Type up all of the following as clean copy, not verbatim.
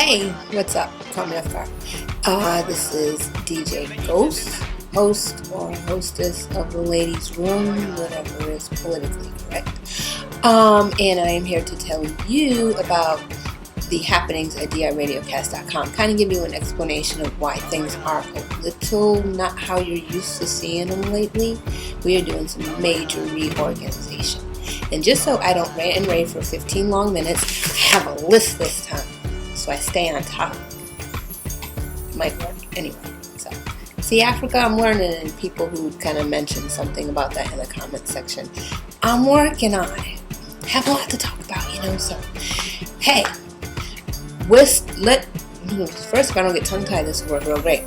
Hey, what's up? Call me off guard. This is DJ Ghost, host or hostess of the ladies' room, whatever is politically correct. And I am here to tell you about the happenings at DIRadioCast.com. Kind of give you an explanation of why things are a little not how you're used to seeing them lately. We are doing some major reorganization. And just so I don't rant and rave for 15 long minutes, I have a list this time, so I stay on top. Might work anyway. So, see, Africa, I'm learning, and people who kind of mentioned something about that in the comment section. I'm working on it. Have a lot to talk about, so, hey, first, if I don't get tongue-tied, this will work real great.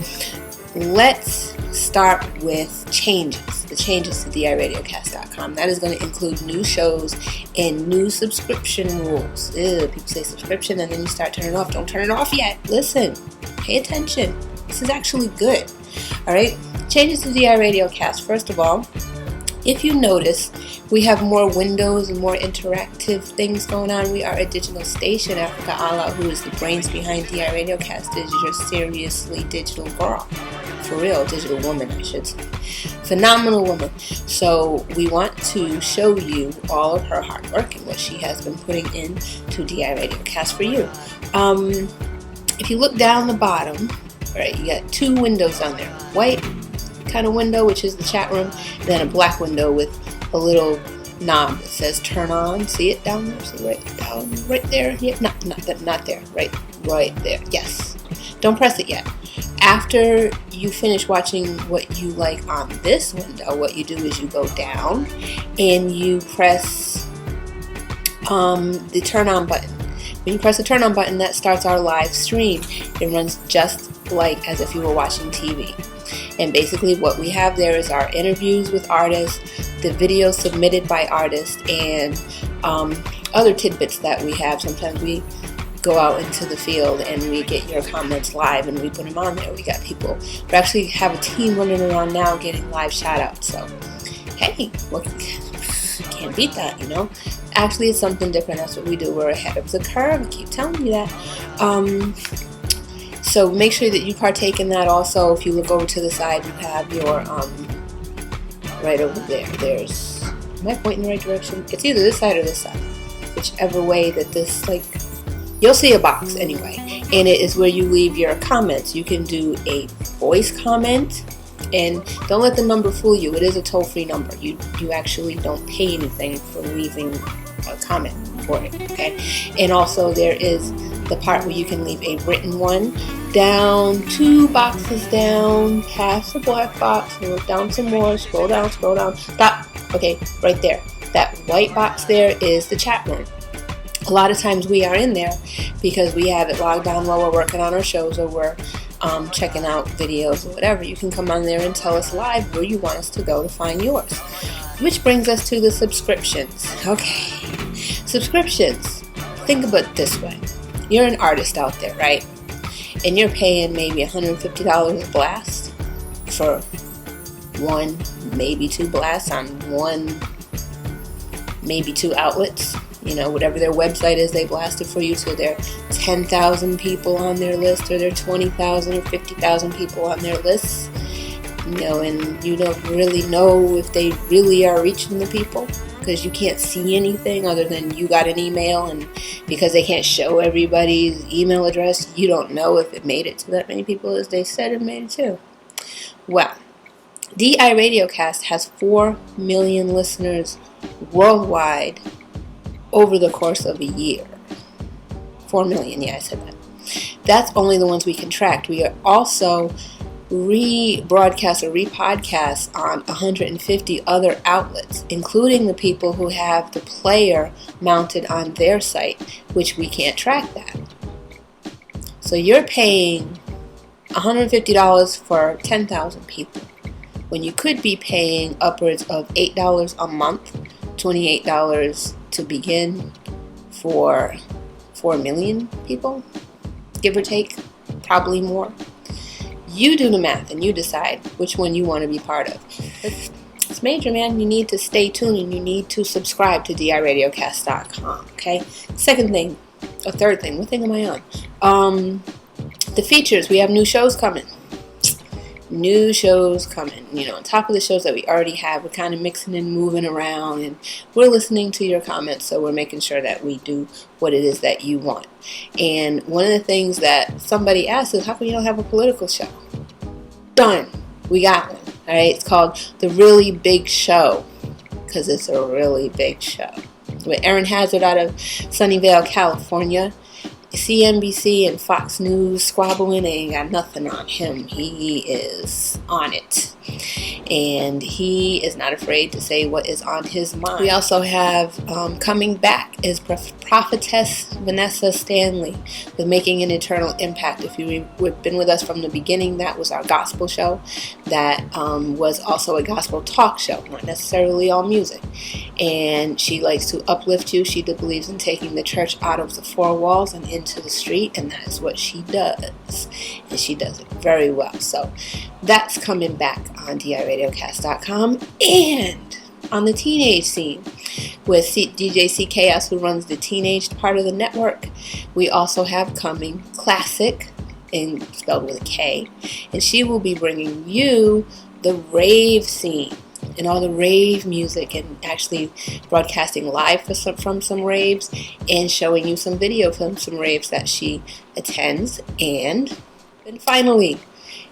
Let's start with changes. The changes to DIRadioCast.com. That is going to include new shows and new subscription rules. People say subscription and then you start turning it off. Don't turn it off yet. Listen. Pay attention. This is actually good. Alright? Changes to DIRadioCast. First of all, if you notice, we have more windows and more interactive things going on. We are a digital station. Africa Allah, who is the brains behind DIRadioCast, is your seriously digital girl. For real, digital woman, I should say. Phenomenal woman. So we want to show you all of her hard work and what she has been putting in to DIRadioCast for you. If you look down the bottom, right, you got two windows on there. White kind of window, which is the chat room, then a black window with a little knob that says turn on. See it down there? See right there? Yeah, not there. Right there. Yes. Don't press it yet. After you finish watching what you like on this window, what you do is you go down and you press the turn on button. When you press the turn on button, that starts our live stream. It runs just like as if you were watching TV. And basically what we have there is our interviews with artists, the videos submitted by artists, and other tidbits that we have. Sometimes we go out into the field and we get your comments live and we put them on there. We got people. We actually have a team running around now getting live shout outs. So, hey, well, can't beat that, Actually, it's something different. That's what we do. We're ahead of the curve. I keep telling you that. So make sure that you partake in that also. If you look over to the side, you have your, right over there. Am I pointing in the right direction? It's either this side or this side. Whichever way that this, you'll see a box anyway. And it is where you leave your comments. You can do a voice comment. And don't let the number fool you. It is a toll-free number. You actually don't pay anything for leaving a comment for it, okay? And also there is the part where you can leave a written one. Down 2 boxes down, past the black box, look down some more, scroll down, stop. Okay, right there. That white box there is the chat room. A lot of times we are in there because we have it logged down while we're working on our shows or we're checking out videos or whatever. You can come on there and tell us live where you want us to go to find yours. Which brings us to the subscriptions. Okay, subscriptions. Think about it this way. You're an artist out there, right? And you're paying maybe $150 a blast for 1, maybe 2 blasts on 1, maybe 2 outlets. Whatever their website is, they blast it for you. So there are 10,000 people on their list, or there are 20,000 or 50,000 people on their lists. And you don't really know if they really are reaching the people because you can't see anything other than you got an email, and because they can't show everybody's email address, you don't know if it made it to that many people as they said it made it to. Well, DIRadioCast has 4 million listeners worldwide over the course of a year. 4 million, yeah, I said that. That's only the ones we can track. We are also rebroadcast or repodcast on 150 other outlets, including the people who have the player mounted on their site, which we can't track that. So you're paying $150 for 10,000 people when you could be paying upwards of $8 a month, $28 to begin for 4 million people, give or take, probably more. You do the math and you decide which one you want to be part of. It's major, man. You need to stay tuned and you need to subscribe to DIRadioCast.com, okay? Second thing, A third thing. What thing am I on? The features. We have new shows coming. New shows coming. On top of the shows that we already have, we're kind of mixing and moving around, and we're listening to your comments, so we're making sure that we do what it is that you want. And one of the things that somebody asked is, how come you don't have a political show? Done. We got one. All right. It's called The Really Big Show, because it's a really big show. With Aaron Hazard out of Sunnyvale, California. CNBC and Fox News squabbling ain't got nothing on him. He is on it. And he is not afraid to say what is on his mind. We also have coming back is Prophetess Vanessa Stanley with Making an Eternal Impact. If you've been with us from the beginning, that was our gospel show. That was also a gospel talk show, not necessarily all music. And she likes to uplift you. She believes in taking the church out of the four walls and into the street, and that is what she does. And she does it very well. So that's coming back on DIRadioCast.com and on the teenage scene with DJ C Chaos, who runs the teenage part of the network. We also have coming Classic, and spelled with a K, and she will be bringing you the rave scene and all the rave music, and actually broadcasting live from some raves and showing you some video from some raves that she attends. And finally,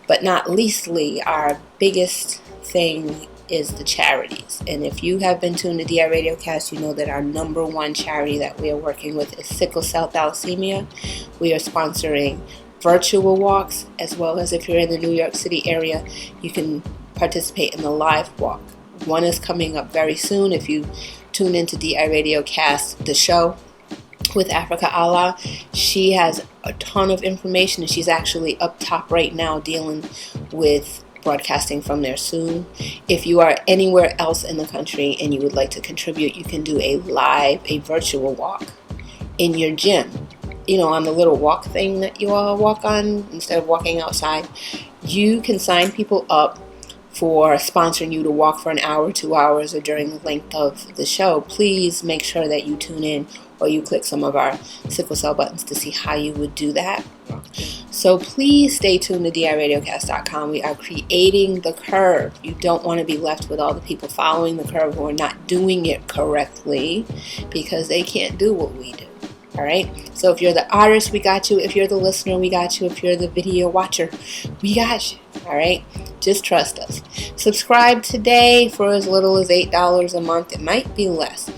but not leastly, our biggest thing is the charities. And if you have been tuned to DI RadioCast, you know that our number one charity that we are working with is Sickle Cell Thalassemia. We are sponsoring virtual walks, as well as if you're in the New York City area, you can participate in the live walk. One is coming up very soon. If you tune into DI RadioCast, the show with Africa Allah, she has a ton of information, and she's actually up top right now dealing with broadcasting from there soon. If you are anywhere else in the country and you would like to contribute, you can do a virtual walk in your gym. On the little walk thing that you all walk on instead of walking outside. You can sign people up for sponsoring you to walk for an hour, 2 hours, or during the length of the show. Please make sure that you tune in or you click some of our sickle cell buttons to see how you would do that. So please stay tuned to DIRadioCast.com. We are creating the curve. You don't want to be left with all the people following the curve who are not doing it correctly, because they can't do what we do. All right. So if you're the artist, we got you. If you're the listener, we got you. If you're the video watcher, we got you. All right. Just trust us. Subscribe today for as little as $8 a month. It might be less.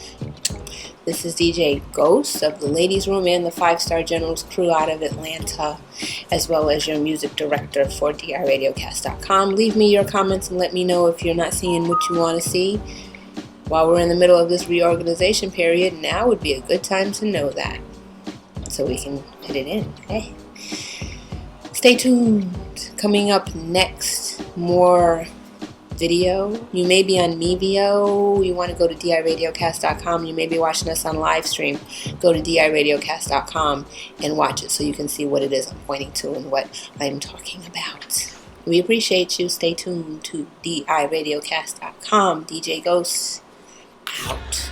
This is DJ Ghost of the Ladies Room and the 5-Star Generals crew out of Atlanta, as well as your music director for DIRadioCast.com. Leave me your comments and let me know if you're not seeing what you want to see. While we're in the middle of this reorganization period, now would be a good time to know that, so we can fit it in. Okay. Stay tuned. Coming up next, more video. You may be on Mevio. You want to go to DIRadioCast.com. You may be watching us on live stream. Go to DIRadioCast.com and watch it so you can see what it is I'm pointing to and what I'm talking about. We appreciate you. Stay tuned to DIRadioCast.com. DJ Ghost out.